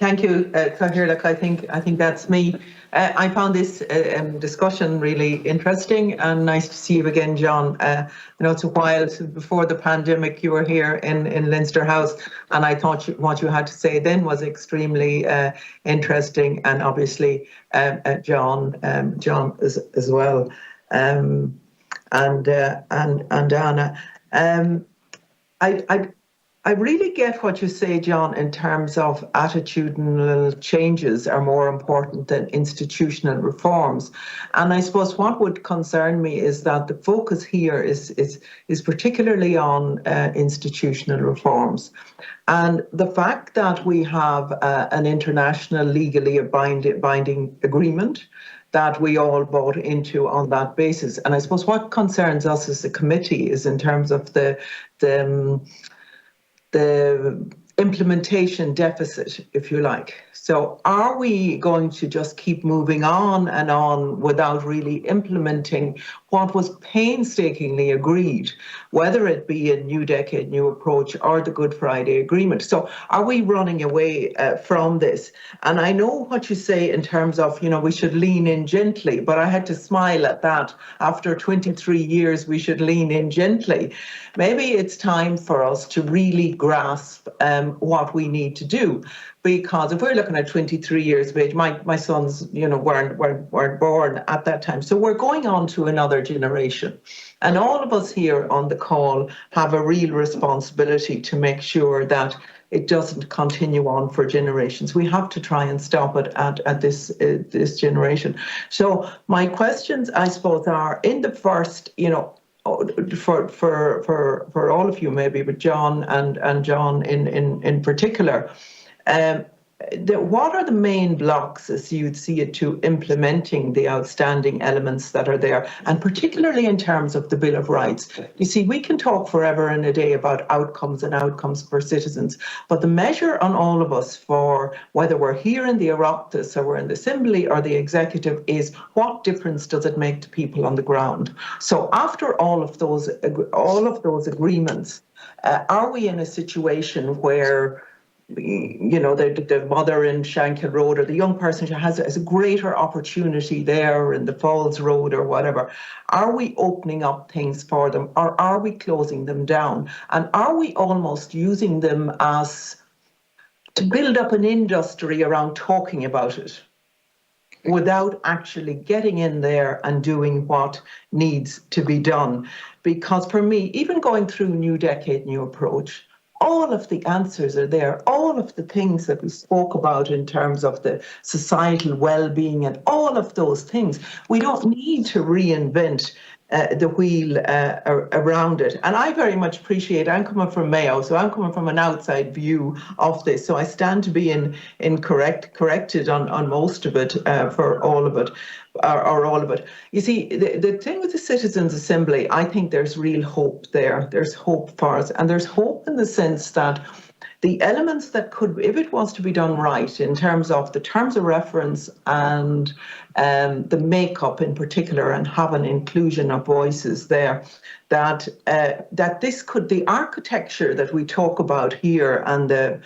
Thank you, Cathaoirleach. I think that's me. I found this discussion really interesting and nice to see you again, John. I know it's a while before the pandemic you were here in Leinster House, and I thought what you had to say then was extremely interesting, and obviously John as well, and Anna. I really get what you say, John, in terms of attitudinal changes are more important than institutional reforms. And I suppose what would concern me is that the focus here is particularly on institutional reforms. And the fact that we have an international legally binding agreement that we all bought into on that basis. And I suppose what concerns us as a committee is in terms of the implementation deficit, if you like. So are we going to just keep moving on and on without really implementing what was painstakingly agreed, whether it be a New Decade, New Approach or the Good Friday Agreement? So are we running away from this? And I know what you say in terms of, we should lean in gently, but I had to smile at that. After 23 years, we should lean in gently. Maybe it's time for us to really grasp what we need to do. Because if we're looking at 23 years of age, my sons, weren't born at that time. So we're going on to another generation. And all of us here on the call have a real responsibility to make sure that it doesn't continue on for generations. We have to try and stop it at this generation. So my questions, I suppose, are in the first, for all of you maybe, but John and John in particular, what are the main blocks, as you'd see it, to implementing the outstanding elements that are there, and particularly in terms of the Bill of Rights? You see, we can talk forever and a day about outcomes and outcomes for citizens, but the measure on all of us for whether we're here in the Oireachtas or we're in the Assembly or the Executive is what difference does it make to people on the ground? So after all of those agreements, are we in a situation where the mother in Shankill Road or the young person who has a greater opportunity there in the Falls Road or whatever, are we opening up things for them or are we closing them down? And are we almost using them as to build up an industry around talking about it without actually getting in there and doing what needs to be done? Because for me, even going through New Decade, New Approach, all of the answers are there. All of the things that we spoke about in terms of the societal well-being and all of those things, we don't need to reinvent the wheel around it. And I very much appreciate, I'm coming from Mayo, so I'm coming from an outside view of this. So I stand to be corrected on most of it, for all of it, or all of it. You see, the thing with the Citizens' Assembly, I think there's real hope there. There's hope for us. And there's hope in the sense that the elements that could, if it was to be done right in terms of the terms of reference and the makeup in particular, and have an inclusion of voices there, that this could, the architecture that we talk about here and the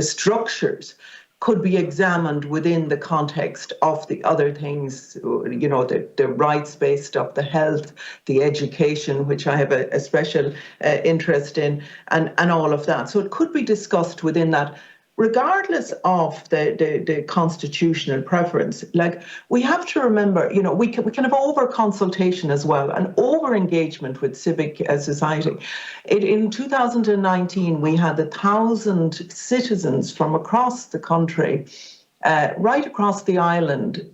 structures could be examined within the context of the other things, the rights-based stuff, the health, the education, which I have a special interest in, and all of that. So it could be discussed within that, regardless of the constitutional preference. Like, we have to remember, we can have over-consultation as well, and over-engagement with civic society. In 2019, we had 1,000 citizens from across the country, right across the island,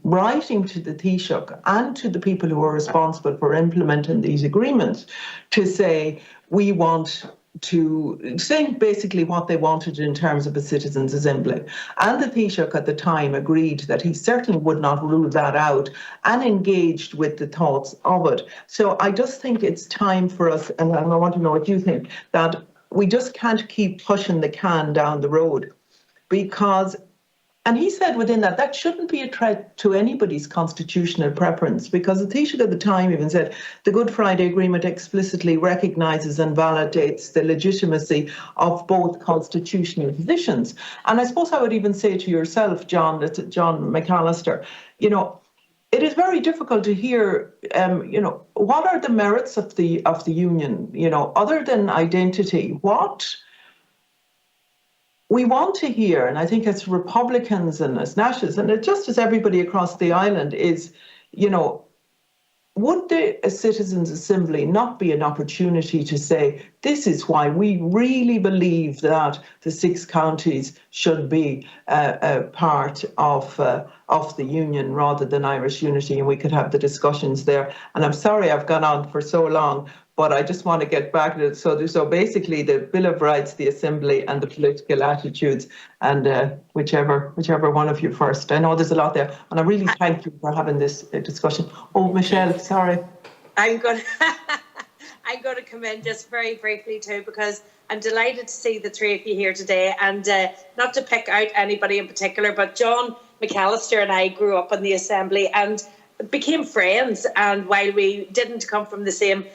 writing to the Taoiseach and to the people who are responsible for implementing these agreements to say, we want to say basically what they wanted in terms of a Citizens' Assembly. And the Taoiseach at the time agreed that he certainly would not rule that out and engaged with the thoughts of it. So I just think it's time for us, and I want to know what you think, that we just can't keep pushing the can down the road, because And he said within that shouldn't be a threat to anybody's constitutional preference, because the Taoiseach at the time even said the Good Friday Agreement explicitly recognises and validates the legitimacy of both constitutional positions. And I suppose I would even say to yourself, John McAllister, it is very difficult to hear, what are the merits of the union, other than identity, what we want to hear, and I think as Republicans and as Nationalists, and just as everybody across the island is, would the Citizens' Assembly not be an opportunity to say, this is why we really believe that the 6 counties should be a part of the union rather than Irish unity, and we could have the discussions there. And I'm sorry I've gone on for so long, but I just want to get back to it. So basically the Bill of Rights, the Assembly, and the political attitudes, and whichever one of you first. I know there's a lot there, and I really thank you for having this discussion. Oh, Michelle, sorry. I'm going to come in just very briefly too, because I'm delighted to see the 3 of you here today, and not to pick out anybody in particular, but John McAllister and I grew up in the Assembly and became friends, and while we didn't come from the same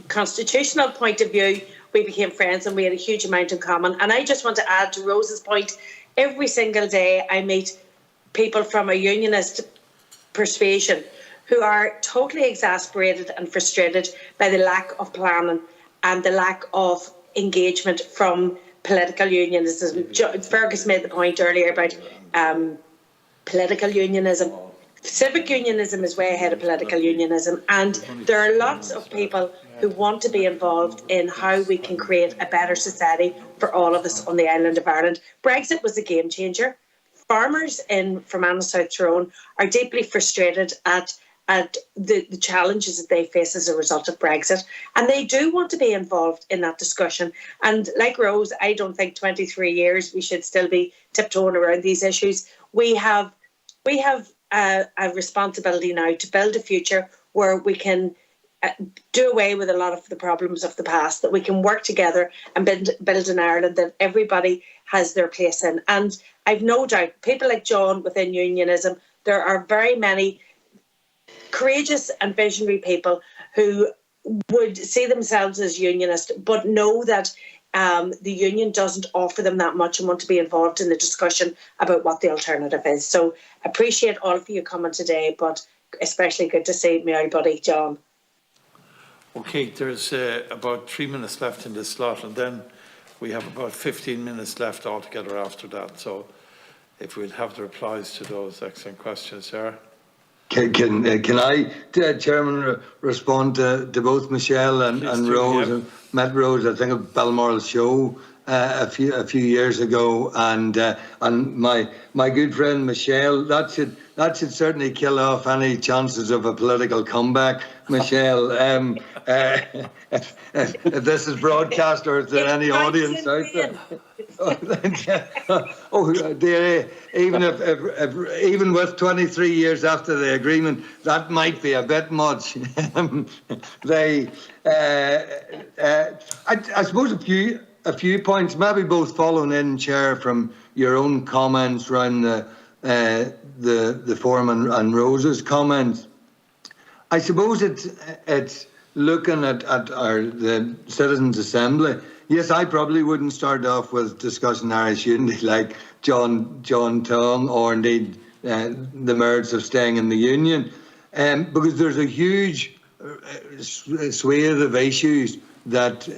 constitutional point of view, we became friends and we had a huge amount in common. And I just want to add to Rose's point, every single day I meet people from a unionist persuasion who are totally exasperated and frustrated by the lack of planning and the lack of engagement from political unionism. Fergus made the point earlier about political unionism. Civic unionism is way ahead of political unionism, and there are lots of people who want to be involved in how we can create a better society for all of us on the island of Ireland. Brexit was a game changer. Farmers in Fermanagh, South Tyrone are deeply frustrated at the challenges that they face as a result of Brexit, and they do want to be involved in that discussion. And like Rose, I don't think 23 years we should still be tiptoeing around these issues. We have a responsibility now to build a future where we can do away with a lot of the problems of the past, that we can work together and build an Ireland that everybody has their place in. And I've no doubt people like John within unionism, there are very many courageous and visionary people who would see themselves as unionist but know that the union doesn't offer them that much and want to be involved in the discussion about what the alternative is. So appreciate all of you coming today, but especially good to see my old buddy John. Okay, there's about 3 minutes left in this slot, and then we have about 15 minutes left altogether after that. So if we'll have the replies to those excellent questions, Sarah. Can I, Chairman, respond to both Michelle and Rose? Yeah. Met Rose, I think, at Balmoral's show a few years ago, and my good friend Michelle, that should certainly kill off any chances of a political comeback. Michelle, if this is broadcast, or is there any audience out there? Oh dear, even with 23 years after the agreement, that might be a bit much. I suppose a few points, maybe both following in, Chair, from your own comments around the forum and Rose's comments. I suppose it's looking at the Citizens' Assembly. Yes, I probably wouldn't start off with discussing Irish unity like John Tong, or indeed the merits of staying in the union, because there's a huge swathe of issues that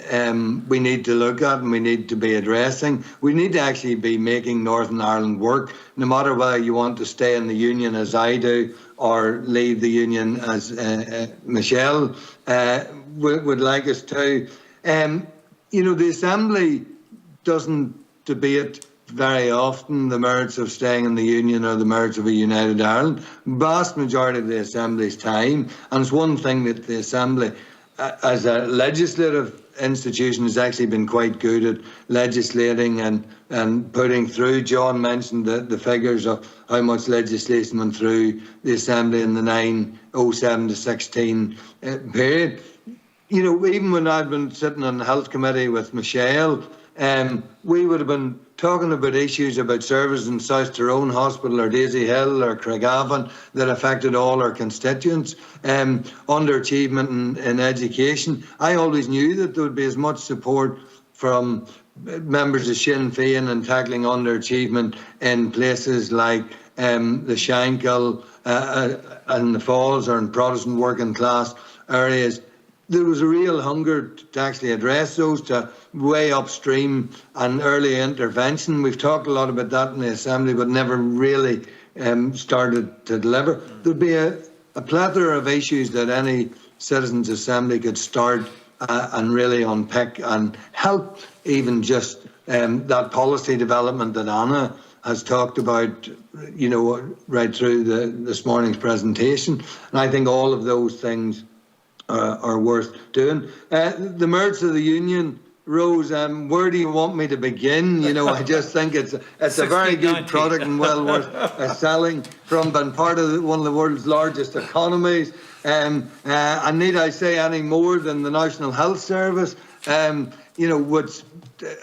we need to look at and we need to be addressing. We need to actually be making Northern Ireland work, no matter whether you want to stay in the union as I do or leave the union as Michelle would like us to. The Assembly doesn't debate very often the merits of staying in the union or the merits of a united Ireland. Vast majority of the Assembly's time, and it's one thing that the Assembly as a legislative institution has actually been quite good at legislating and putting through. John mentioned the figures of how much legislation went through the Assembly in the 07 to 16 period. Even when I've been sitting on the Health Committee with Michelle, we would have been talking about issues about service in South Tyrone Hospital or Daisy Hill or Craigavon that affected all our constituents. Underachievement in education. I always knew that there would be as much support from members of Sinn Féin in tackling underachievement in places like the Shankill and the Falls, or in Protestant working class areas. There was a real hunger to actually address those, to way upstream and early intervention. We've talked a lot about that in the Assembly, but never really started to deliver. There'd be a plethora of issues that any Citizens' Assembly could start and really unpick and help, even just that policy development that Anna has talked about, you know, right through this morning's presentation. And I think all of those things are worth doing. The merits of the union, Rose, where do you want me to begin? You know, I just think it's a very good product and well worth selling from, being part of one of the world's largest economies. And need I say any more than the National Health Service, you know, what's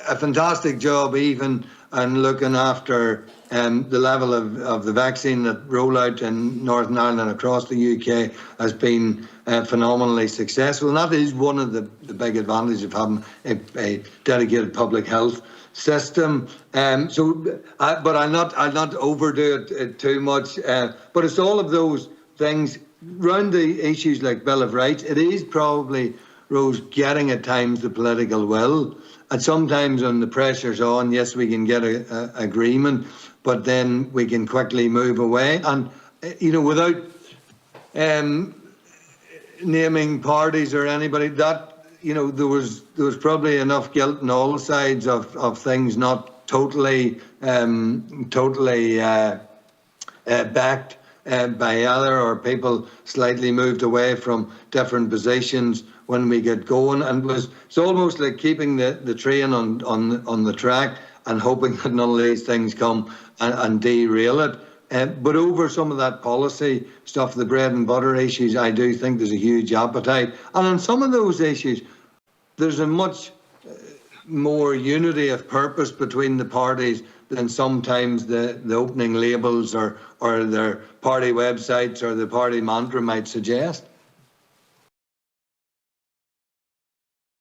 a fantastic job even and looking after the level of the vaccine that rollout in Northern Ireland and across the UK has been phenomenally successful. And that is one of the big advantages of having a dedicated public health system. But I'll not overdo it too much. But it's all of those things around the issues like Bill of Rights. It is probably, Rose, getting at times the political will. And sometimes when the pressure's on, yes, we can get a agreement, but then we can quickly move away. And, you know, without naming parties or anybody, that, you know, there was probably enough guilt on all sides of things not totally backed by other, or people slightly moved away from different positions when we get going. And it's almost like keeping the train on the track and hoping that none of these things come and derail it. But over some of that policy stuff, the bread and butter issues, I do think there's a huge appetite. And on some of those issues, there's a much more unity of purpose between the parties than sometimes the opening labels or their party websites or the party mantra might suggest.